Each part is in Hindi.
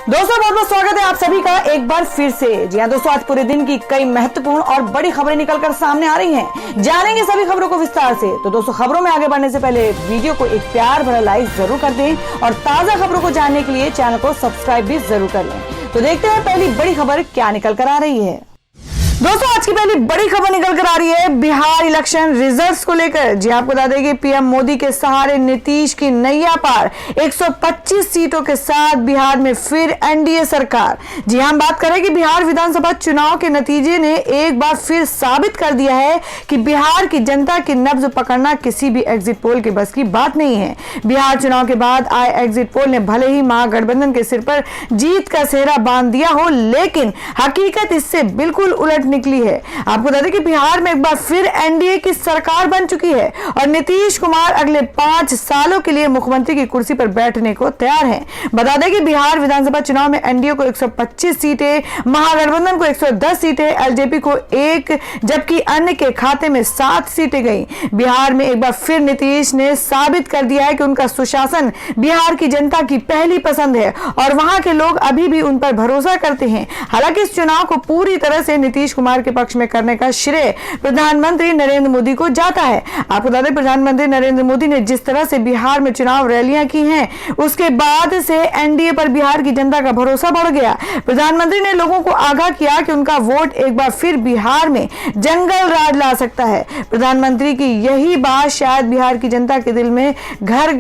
दोस्तों बहुत बहुत स्वागत है आप सभी का एक बार फिर से। जी हाँ दोस्तों, आज पूरे दिन की कई महत्वपूर्ण और बड़ी खबरें निकलकर सामने आ रही हैं। जानेंगे सभी खबरों को विस्तार से। तो दोस्तों खबरों में आगे बढ़ने से पहले वीडियो को एक प्यार भरा लाइक जरूर कर दें और ताजा खबरों को जानने के लिए चैनल को सब्सक्राइब भी जरूर कर लें। तो देखते हैं पहली बड़ी खबर क्या निकल कर आ रही है। दोस्तों आज की पहली बड़ी खबर निकल कर आ रही है बिहार इलेक्शन रिजल्ट्स को लेकर। जी आपको बता दें कि पीएम मोदी के सहारे नीतीश की नैया पार 125 सीटों के साथ बिहार में फिर एनडीए सरकार। जी हम बात करें कि बिहार विधानसभा चुनाव के नतीजे ने एक बार फिर साबित कर दिया है कि बिहार की जनता की नब्ज पकड़ना किसी भी एग्जिट पोल के बस की बात नहीं है। बिहार चुनाव के बाद आए एग्जिट पोल ने भले ही महागठबंधन के सिर पर जीत का सेहरा बांध दिया हो, लेकिन हकीकत इससे बिल्कुल उलट निकली है। आपको बता दें कि बिहार में एक बार फिर एनडीए की सरकार बन चुकी है और नीतीश कुमार अगले 5 सालों के लिए मुख्यमंत्री की कुर्सी पर बैठने को तैयार हैं। बता दें कि बिहार विधानसभा चुनाव में एनडीए को 125 सीटें, महागठबंधन को 110 सीटें, एलजेपी को 1, जबकि अन्य के खाते में 7 सीटें गई। बिहार में एक बार फिर नीतीश ने साबित कर दिया है कि उनका सुशासन बिहार की जनता की पहली पसंद है और वहां के लोग अभी भी उन पर भरोसा करते हैं। हालांकि इस चुनाव को पूरी तरह से नीतीश कुमार के पक्ष में करने का श्रेय प्रधानमंत्री नरेंद्र मोदी को जाता है। आपको बता दें प्रधानमंत्री नरेंद्र मोदी ने जिस तरह से बिहार में चुनाव रैलियां की हैं, उसके बाद से एनडीए पर बिहार की जनता का भरोसा बढ़ गया। प्रधानमंत्री ने लोगों को आगाह किया कि उनका वोट एक बार फिर बिहार में जंगल राज ला सकता है। प्रधानमंत्री की यही बात शायद बिहार की जनता के दिल में घर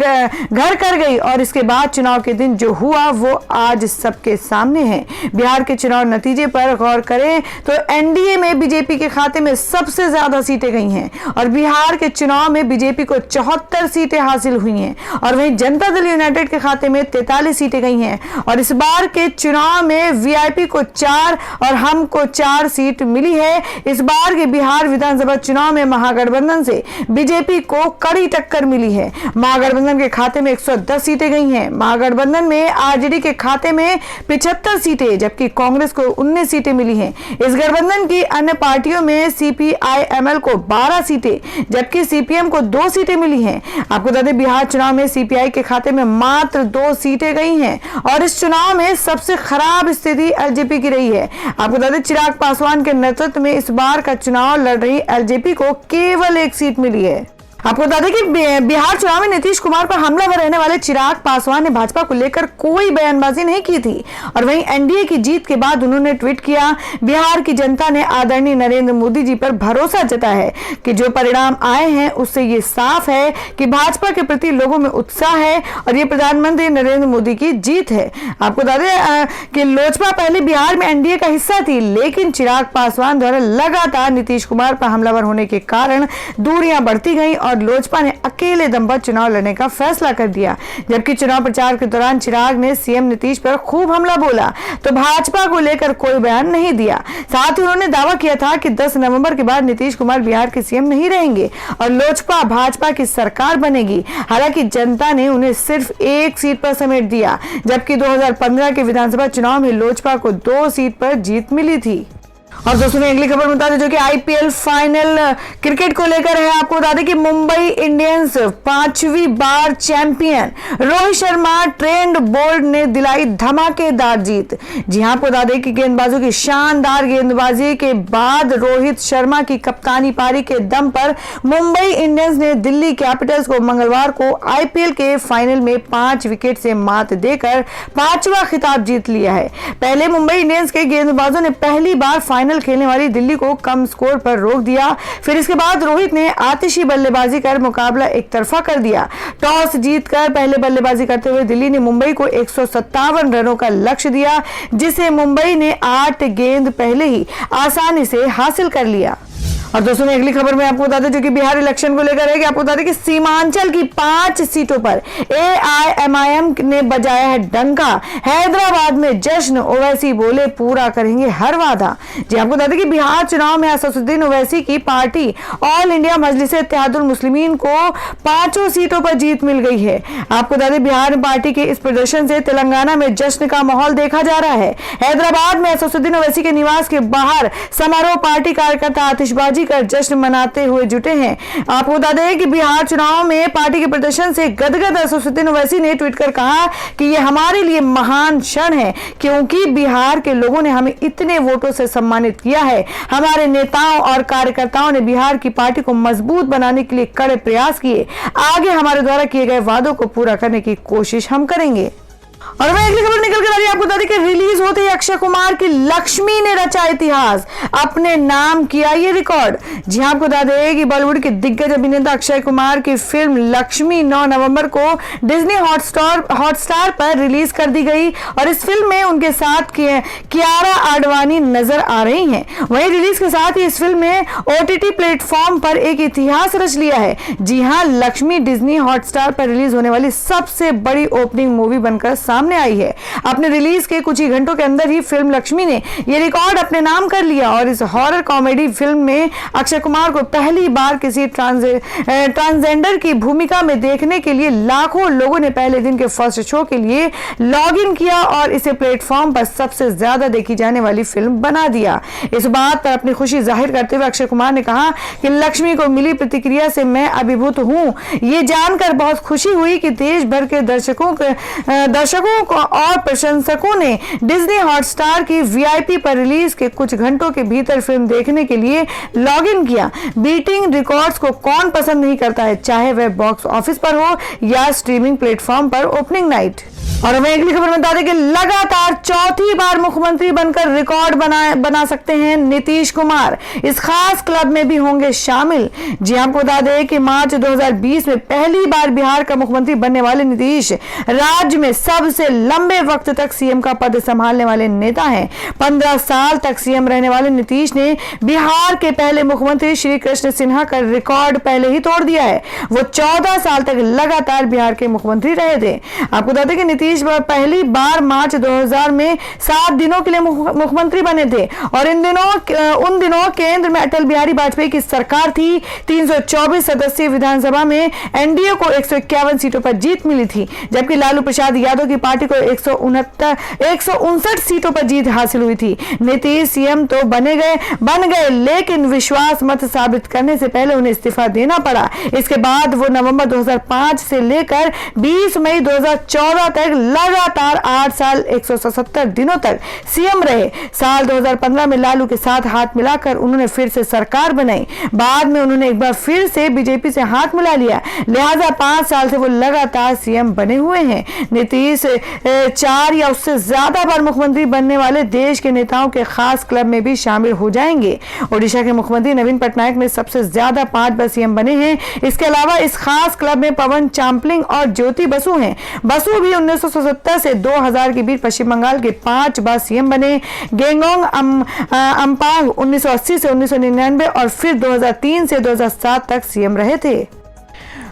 कर गई और इसके बाद चुनाव के दिन जो हुआ वो आज सबके सामने है। बिहार के चुनाव नतीजे पर गौर करें तो एनडीए में बीजेपी के खाते में सबसे ज्यादा सीटें गई हैं और बिहार के चुनाव में बीजेपी को 74 सीटें हासिल हुई हैं और वहीं जनता दल यूनाइटेड के खाते में 43 सीटें गई हैं और इस बार के चुनाव में वीआईपी को 4 और हम को 4 सीट मिली है। इस बार के बिहार विधानसभा चुनाव में महागठबंधन से बीजेपी को कड़ी टक्कर मिली है। महागठबंधन के खाते में 110 सीटें गई हैं। महागठबंधन में आरजेडी के खाते में 75 सीटें, जबकि कांग्रेस को 19 सीटें मिली हैं। इस गठबंधन की अन्य पार्टियों में सीपीआईएमएल को 12 सीटें, जबकि सीपीएम को 2 सीटें मिली हैं। आपको बता दें बिहार चुनाव में सीपीआई के खाते में मात्र 2 सीटें गई हैं और इस चुनाव में सबसे खराब स्थिति एलजेपी की रही है। आपको बता दें चिराग पासवान के नेतृत्व में इस बार का चुनाव लड़ रही एलजेपी को केवल 1 सीट मिली है। आपको बता दें कि बिहार चुनाव में नीतीश कुमार पर हमलावर रहने वाले चिराग पासवान ने भाजपा को लेकर कोई बयानबाजी नहीं की थी और वहीं एनडीए की जीत के बाद उन्होंने ट्वीट किया, बिहार की जनता ने आदरणीय नरेंद्र मोदी जी पर भरोसा जताया है कि जो परिणाम आए हैं उससे ये साफ है कि भाजपा के प्रति लोगों में उत्साह है और ये प्रधानमंत्री नरेंद्र मोदी की जीत है। आपको बता दें कि लोजपा पहले बिहार में एनडीए का हिस्सा थी, लेकिन चिराग पासवान द्वारा लगातार नीतीश कुमार पर हमलावर होने के कारण दूरियां बढ़ती गई और लोजपा ने अकेले दम पर चुनाव लड़ने का फैसला कर दिया। जबकि चुनाव प्रचार के दौरान चिराग ने सीएम नीतीश पर खूब हमला बोला तो भाजपा को लेकर कोई बयान नहीं दिया। साथ ही उन्होंने दावा किया था कि 10 नवंबर के बाद नीतीश कुमार बिहार के सीएम नहीं रहेंगे और लोजपा भाजपा की सरकार बनेगी। हालांकि जनता ने उन्हें सिर्फ 1 सीट पर समेट दिया, जबकि 2015 के विधानसभा चुनाव में लोजपा को 2 सीट पर जीत मिली थी। और दोस्तों अगली खबर बता दें जो कि आईपीएल फाइनल क्रिकेट को लेकर है। आपको बता दें कि मुंबई इंडियंस 5वीं बार champion Rohit Sharma Trent Boult ने दिलाई धमाकेदार जीत। जी हां, आपको बता दें कि गेंदबाजों की शानदार गेंदबाजी के बाद रोहित शर्मा की कप्तानी पारी के दम पर मुंबई इंडियंस ने दिल्ली कैपिटल्स को मंगलवार को आईपीएल के फाइनल में 5 विकेट से मात देकर 5वां खिताब जीत लिया है। पहले मुंबई इंडियंस के गेंदबाजों ने पहली बार फाइनल खेलने वाली दिल्ली को कम स्कोर पर रोक दिया। फिर इसके बाद रोहित ने आतिशी बल्लेबाजी कर मुकाबला एक तरफा कर दिया। टॉस जीतकर पहले बल्लेबाजी करते हुए दिल्ली ने मुंबई को 157 रनों का लक्ष्य दिया, जिसे मुंबई ने 8 गेंद पहले ही आसानी से हासिल कर लिया। और दोस्तों अगली खबर में आपको बता दें जो कि बिहार इलेक्शन को लेकर है कि आपको बता दें कि सीमांचल की 5 सीटों पर एआईएमआईएम ने बजाया है डंका। हैदराबाद में जश्न, ओवैसी बोले पूरा करेंगे हर वादा। जी आपको बता दें कि बिहार चुनाव में असदुद्दीन ओवैसी की पार्टी ऑल इंडिया मजलिस-ए-इत्तेहादुल मुस्लिमीन को 5 सीटों पर जीत मिल गई है। आपको बता दें बिहार पार्टी के इस प्रदर्शन से तेलंगाना में जश्न का माहौल देखा जा रहा है। हैदराबाद में असदुद्दीन ओवैसी के निवास के बाहर समारोह, पार्टी कार्यकर्ता आतिशबाजी बाजी कर जश्न मनाते हुए जुटे हैं। आपको बता दें कि बिहार चुनाव में पार्टी के प्रदर्शन से गदगद असदुद्दीन ओवैसी ने ट्वीट कर कहा कि ये हमारे लिए महान क्षण है, क्योंकि बिहार के लोगों ने हमें इतने वोटों से सम्मानित किया है। हमारे नेताओं और कार्यकर्ताओं ने बिहार की पार्टी को मजबूत बनाने के लिए कड़े प्रयास किए। आगे हमारे द्वारा किए गए वादों को पूरा करने की कोशिश हम करेंगे। और वह अगली खबर निकल कर आ रही है। आपको बता दें कि रिलीज होते ही अक्षय कुमार की लक्ष्मी ने रचा इतिहास, अपने नाम किया ये रिकॉर्ड। जी हां, आपको बता दें कि बॉलीवुड के दिग्गज अभिनेता अक्षय कुमार की फिल्म लक्ष्मी 9 नवंबर को डिज्नी हॉटस्टार पर रिलीज कर दी गई और इस फिल्म में उनके साथ कियारा आडवाणी नजर आ रही हैं। वहीं रिलीज के साथ ही इस फिल्म ने OTT प्लेटफॉर्म पर एक इतिहास रच लिया है। जी हां, लक्ष्मी डिज्नी हॉटस्टार पर रिलीज होने वाली सबसे बड़ी ओपनिंग मूवी बनकर सामने आई है। अपने रिलीज के कुछ ही घंटों के अंदर ही फिल्म लक्ष्मी ने यह रिकॉर्ड अपने नाम कर लिया और इस हॉरर कॉमेडी फिल्म में अक्षय कुमार को पहली बार किसी ट्रांसजेंडर की भूमिका में देखने के लिए लाखों लोगों ने पहले दिन के फर्स्ट शो के लिए लॉग इन किया और इसे प्लेटफॉर्म पर सबसे ज्यादा देखी जाने वाली फिल्म बना दिया। इस बात पर अपनी खुशी जाहिर करते हुए अक्षय कुमार ने कहा कि लक्ष्मी को मिली प्रतिक्रिया से मैं अभिभूत हूं। ये जानकर बहुत खुशी हुई कि देश भर के दर्शकों और प्रशंसकों ने डिज्नी हॉटस्टार की VIP पर रिलीज के कुछ घंटों के भीतर फिल्म देखने के लिए लॉग इन किया। बीटिंग रिकॉर्ड्स को कौन पसंद नहीं करता है, चाहे वह बॉक्स ऑफिस पर हो या स्ट्रीमिंग प्लेटफॉर्म पर ओपनिंग नाइट। और हमें अगली खबर बता दें कि लगातार चौथी बार मुख्यमंत्री बनकर रिकॉर्ड बना सकते हैं नीतीश कुमार। इस खास क्लब में भी होंगे शामिल। जी आपको बता दें कि मार्च 2020 में पहली बार बिहार का मुख्यमंत्री बनने वाले नीतीश राज्य में सबसे लंबे वक्त तक सीएम का पद संभालने वाले नेता हैं। 15 साल तक सीएम रहने वाले नीतीश ने बिहार के पहले मुख्यमंत्री श्री कृष्ण सिन्हा का रिकॉर्ड पहले ही तोड़ दिया है। वो 14 साल तक लगातार बिहार के मुख्यमंत्री रहे थे। आपको बता दें कि नीतीश पहली बार मार्च 2000 में 7 दिनों के लिए मुख्यमंत्री बने थे और उन दिनों केंद्र में अटल बिहारी वाजपेयी की सरकार थी। 324 सदस्यीय विधानसभा में एनडीए को 151 सीटों पर जीत मिली थी, जबकि लालू प्रसाद यादव की पार्टी को 159 सीटों पर जीत हासिल हुई थी। नीतीश सीएम तो बन गए, लेकिन विश्वास मत साबित करने से पहले उन्हें इस्तीफा देना पड़ा। इसके बाद वो नवंबर 2005 से लेकर 20 मई 2014 तक लगातार 8 साल 177 दिनों तक सीएम रहे। साल 2015 में लालू के साथ हाथ मिलाकर उन्होंने फिर से सरकार बनाई। बाद में उन्होंने एक बार फिर से बीजेपी से हाथ मिला लिया, लिहाजा 5 साल से वो लगातार सीएम बने हुए हैं। नीतीश 4 या उससे ज्यादा बार मुख्यमंत्री बनने वाले देश के नेताओं के खास क्लब में भी शामिल हो जाएंगे। ओडिशा के मुख्यमंत्री नवीन पटनायक में सबसे ज्यादा 5 बार सीएम बने हैं। इसके अलावा इस खास क्लब में पवन चांपलिंग और ज्योति बसु हैं। बसु भी 1970 से 2000 के बीच पश्चिम बंगाल के 5 बार सीएम बने। गेंगोंग अम्पांग 1980 से 1999 और फिर 2003 से 2007 तक सीएम रहे थे।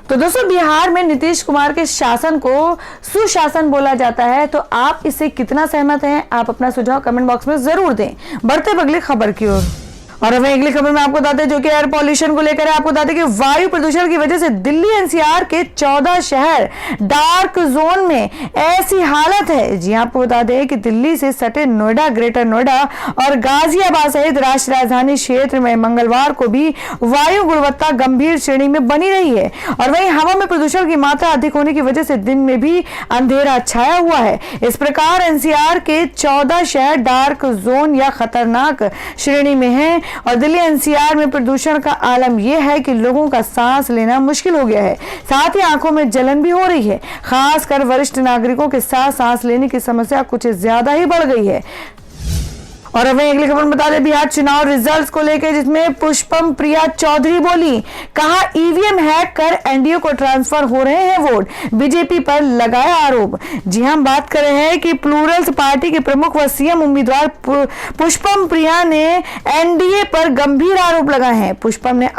तो दोस्तों, बिहार में नीतीश कुमार के शासन को सुशासन बोला जाता है, तो आप इससे कितना सहमत हैं? आप अपना सुझाव कमेंट बॉक्स में जरूर दें। बढ़ते अगली खबर की ओर। और हमें अगली खबर में आपको बताते हैं जो कि एयर पॉल्यूशन को लेकर है। आपको बताते हैं कि वायु प्रदूषण की वजह से दिल्ली एनसीआर के 14 शहर डार्क जोन में ऐसी हालत है। जी आपको बता दें कि दिल्ली से सटे नोएडा, ग्रेटर नोएडा और गाजियाबाद सहित राष्ट्रीय राजधानी क्षेत्र में मंगलवार को भी वायु गुणवत्ता गंभीर श्रेणी में बनी रही है और वहीं हवा में प्रदूषण की मात्रा अधिक होने की वजह से दिन में भी अंधेरा छाया हुआ है। इस प्रकार एनसीआर के 14 शहर डार्क जोन या खतरनाक श्रेणी में हैं और दिल्ली एनसीआर में प्रदूषण का आलम यह है कि लोगों का सांस लेना मुश्किल हो गया है, साथ ही आंखों में जलन भी हो रही है। खासकर वरिष्ठ नागरिकों के साथ सांस लेने की समस्या कुछ ज्यादा ही बढ़ गई है। और हमें अगली खबर बता दें बिहार चुनाव रिजल्ट्स को लेकर, जिसमें पुष्पम प्रिया चौधरी बोली, कहा ईवीएम हैक कर एनडीए को ट्रांसफर हो रहे हैं वोट, बीजेपी पर लगाया आरोप। जी हम बात कर रहे हैं कि प्लूरल्स पार्टी के प्रमुख व सीएम उम्मीदवार पुष्पम प्रिया ने एनडीए पर गंभीर आरोप लगाए हैं। पुष्पम ने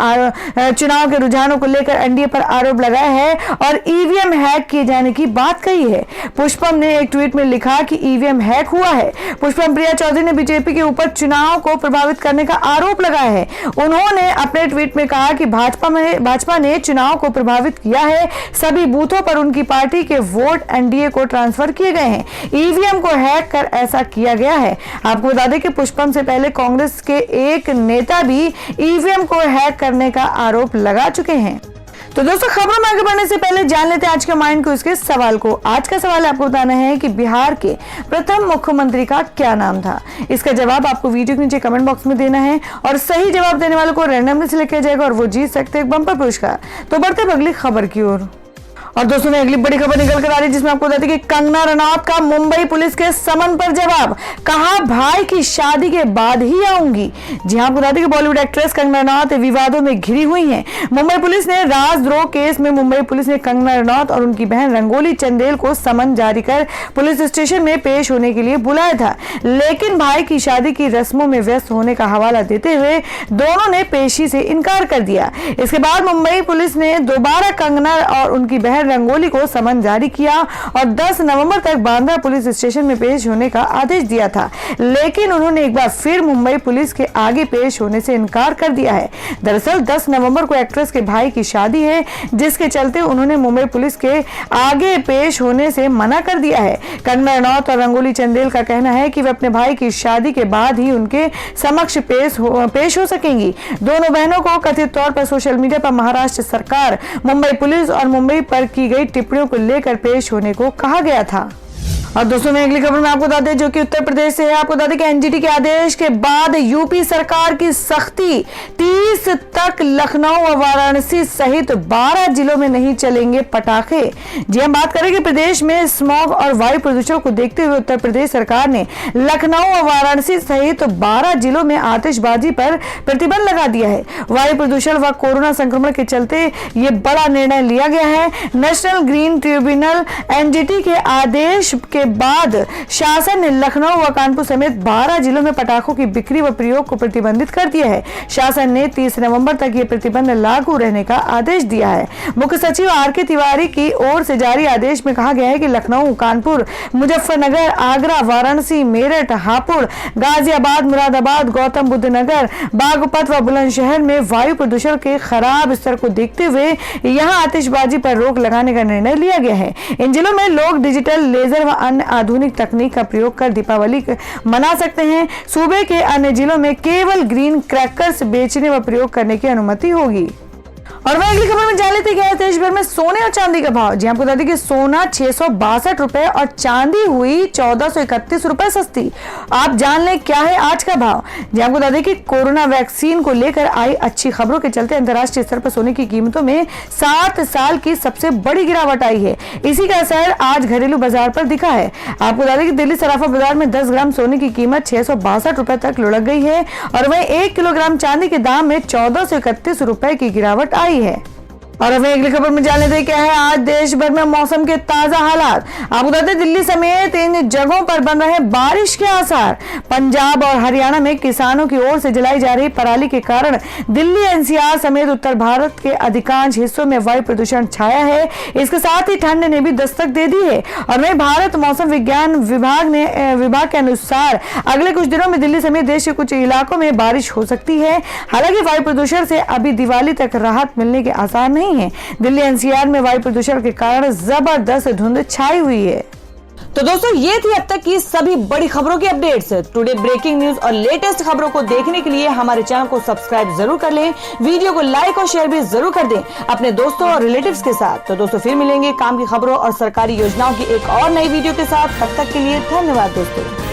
चुनाव के रुझानों को लेकर एनडीए पर आरोप लगाया है और ईवीएम हैक किए जाने की बात कही है। पुष्पम ने एक ट्वीट में लिखा कि ईवीएम हैक हुआ है। पुष्पम प्रिया चौधरी ने बीजेपी बीजेपी के ऊपर चुनाव को प्रभावित करने का आरोप लगाया है। उन्होंने अपने ट्वीट में कहा कि भाजपा ने चुनाव को प्रभावित किया है। सभी बूथों पर उनकी पार्टी के वोट एनडीए को ट्रांसफर किए गए हैं। ईवीएम को हैक कर ऐसा किया गया है। आपको बता दें कि पुष्पम से पहले कांग्रेस के एक नेता भी ईवीएम को हैक करने का आरोप लगा चुके हैं। तो दोस्तों, खबरों में आगे बढ़ने से पहले जान लेते हैं आज के माइंड को इसके सवाल को। आज का सवाल आपको बताना है कि बिहार के प्रथम मुख्यमंत्री का क्या नाम था। इसका जवाब आपको वीडियो के नीचे कमेंट बॉक्स में देना है और सही जवाब देने वालों को रैंडमली सिलेक्ट किया जाएगा और वो जीत सकते हैं बम्पर पुरस्कार। तो बढ़ते हैं अगली खबर की ओर। और दोस्तों, में अगली बड़ी खबर निकल कर आ रही है जिसमें आपको बताते हैं कि कंगना रनौत का मुंबई पुलिस के समन पर जवाब। कहा, भाई की शादी के बाद ही आऊंगी। जी हां, आपको बताते हैं कि बॉलीवुड एक्ट्रेस कंगना रनौत विवादों में घिरी हुई हैं। मुंबई पुलिस ने राजद्रोह केस में मुंबई पुलिस ने कंगना रनौत और उनकी बहन रंगोली चंदेल को समन जारी कर पुलिस स्टेशन में पेश होने के लिए बुलाया था, लेकिन भाई की शादी की रस्मों में व्यस्त होने का हवाला देते हुए दोनों ने पेशी से इनकार कर दिया। इसके बाद मुंबई पुलिस ने दोबारा कंगना और उनकी बहन रंगोली को समन जारी किया और 10 नवंबर तक बांद्रा पुलिस स्टेशन में पेश होने का आदेश दिया था, लेकिन उन्होंने एक बार फिर मुंबई पुलिस के आगे पेश होने से इनकार कर दिया है। दरअसल 10 नवंबर को एक्ट्रेस के भाई की शादी है, जिसके चलते उन्होंने मुंबई पुलिस के आगे पेश होने से मना कर दिया है। कंगना रनौत और रंगोली चंदेल का कहना है कि वे अपने भाई की शादी के बाद ही उनके समक्ष पेश हो सकेंगी। दोनों बहनों को कथित तौर पर सोशल मीडिया पर महाराष्ट्र सरकार, मुंबई पुलिस और मुंबई पर की गई टिप्पणियों को लेकर पेश होने को कहा गया था। और दोस्तों, में अगली खबर में आपको बता दें जो कि उत्तर प्रदेश से है। आपको बता दें कि एनजीटी के आदेश के बाद यूपी सरकार की सख्ती, 30 तक लखनऊ और वाराणसी सहित 12 जिलों में नहीं चलेंगे पटाखे। जी हम बात करें कि प्रदेश में स्मॉग और वायु प्रदूषण को देखते हुए उत्तर प्रदेश सरकार ने लखनऊ और वाराणसी सहित 12 जिलों में आतिशबाजी पर प्रतिबंध लगा दिया है। वायु प्रदूषण व कोरोना संक्रमण के चलते ये बड़ा निर्णय लिया गया है। नेशनल ग्रीन ट्रिब्यूनल एनजीटी के आदेश के बाद शासन ने लखनऊ व कानपुर समेत 12 जिलों में पटाखों की बिक्री व प्रयोग को प्रतिबंधित कर दिया है। शासन ने 30 नवंबर तक ये प्रतिबंध लागू रहने का आदेश दिया है। मुख्य सचिव आर.के. तिवारी की ओर से जारी आदेश में कहा गया है कि लखनऊ, कानपुर, मुजफ्फरनगर, आगरा, वाराणसी, मेरठ, हापुड़, गाजियाबाद, मुरादाबाद, गौतम बुद्ध नगर, बागपत व बुलंदशहर में वायु प्रदूषण के खराब स्तर को देखते हुए यहाँ आतिशबाजी पर रोक लगाने का निर्णय लिया गया है। इन जिलों में लोग डिजिटल, लेजर व अन्य आधुनिक तकनीक का प्रयोग कर दीपावली मना सकते हैं। सूबे के अन्य जिलों में केवल ग्रीन क्रैकर्स बेचने व प्रयोग करने की अनुमति होगी। और वह अगली खबर में जान लेते हैं देश भर में सोने और चांदी का भाव। जी आपको बता दें कि सोना 662 रुपए और चांदी हुई 1431 रुपए सस्ती। आप जान लें क्या है आज का भाव। जी आपको बता दें कि कोरोना वैक्सीन को लेकर आई अच्छी खबरों के चलते अंतर्राष्ट्रीय स्तर पर सोने की कीमतों में 7 साल की सबसे बड़ी गिरावट आई है। इसी का असर आज घरेलू बाजार पर दिखा है। आपको बता दें कि दिल्ली सराफा बाजार में 10 ग्राम सोने की कीमत 662 रुपए तक लुढ़क गई है और वह 1 किलोग्राम चांदी के दाम में 1431 रुपए की गिरावट आई है। और अब अगली खबर में जान लेते हैं क्या है आज देश भर में मौसम के ताजा हालात। आपको बता दें दिल्ली समेत इन जगहों पर बन रहे बारिश के आसार। पंजाब और हरियाणा में किसानों की ओर से जलाई जा रही पराली के कारण दिल्ली, एनसीआर समेत उत्तर भारत के अधिकांश हिस्सों में वायु प्रदूषण छाया है। इसके साथ ही ठंड ने भी दस्तक दे दी है। और वहीं भारत मौसम विज्ञान विभाग के अनुसार अगले कुछ दिनों में दिल्ली समेत देश के कुछ इलाकों में बारिश हो सकती है। हालांकि वायु प्रदूषण से अभी दिवाली तक राहत मिलने के आसार नहीं है। दिल्ली एनसीआर में वायु प्रदूषण के कारण जबरदस्त धुंध छाई हुई है। तो दोस्तों, ये थी अब तक की सभी बड़ी खबरों की अपडेट्स। टुडे ब्रेकिंग न्यूज और लेटेस्ट खबरों को देखने के लिए हमारे चैनल को सब्सक्राइब जरूर कर लें। वीडियो को लाइक और शेयर भी जरूर कर दें अपने दोस्तों और रिलेटिव्स के साथ। तो दोस्तों, फिर मिलेंगे काम की खबरों और सरकारी योजनाओं की एक और नई वीडियो के साथ। तब तक के लिए धन्यवाद दोस्तों।